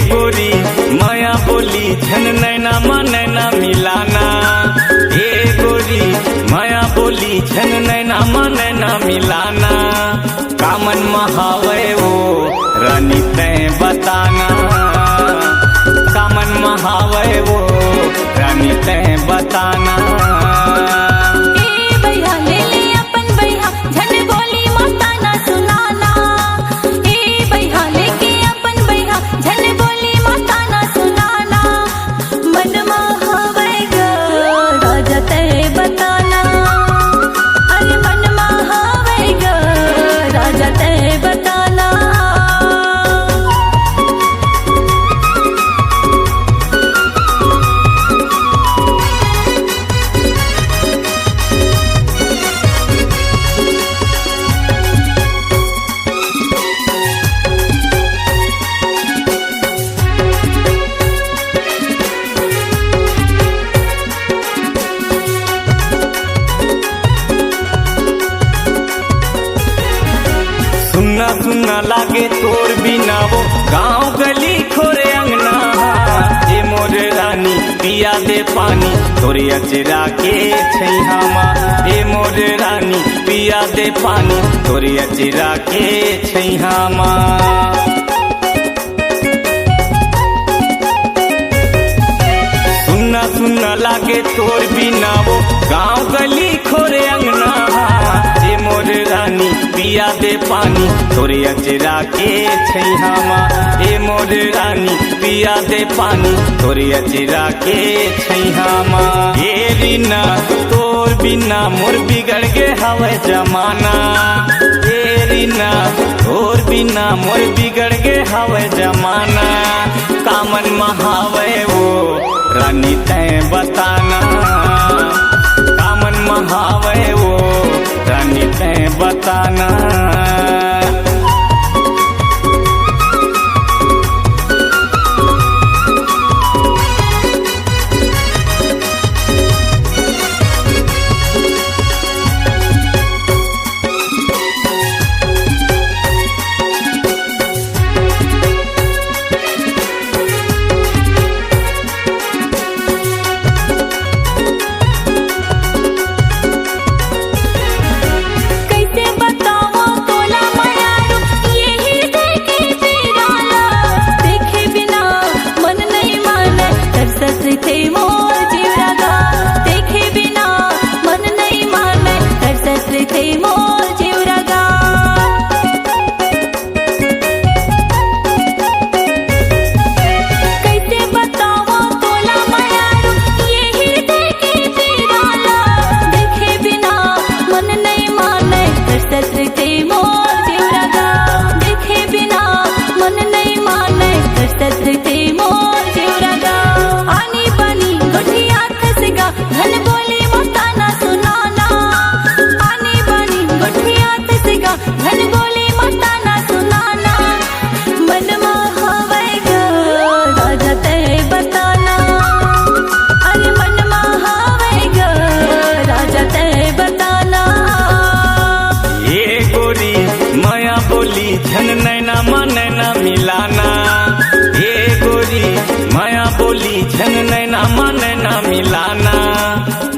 गोरी माया बोली झन नैना नैना मिलाना। ए गोरी माया बोली झन नैना नैना मिलाना। कामन महावे वो रानी तैं बताना। कामन महावे वो रानी तैं बताना। सुन्ना सुन्ना लागे तोर बिना वो गाँव गली खोरे अंगना। ए मोर रानी पिया दे पानी तोरे अचरा के छैहामा। ए मोर रानी पिया दे पानी तोरे अचरा के छैहामा। सुन्ना सुन्ना लागे तोर बिना वो गाँव गली खोरे अंगना। ए मोर रानी पिया दे पानी तोरे अचरा के छैहामा। ए मोर रानी पिया दे पानी तोरे अचरा के छैहामा। ए रीना तोर बिना मोर बिगड़ गे हवे जमाना। ए रीना तोर बिना मोर बिगड़ गे हवे जमाना। कामन महावे वो रानी तैं बताना। कामन महावे वो रानी तैं बताना। झन नैना नैना मिलाना। ए गोरी माया बोली झन नैना नैना मिलाना।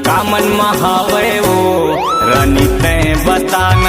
कामन महावे वो रानी तैं बताना।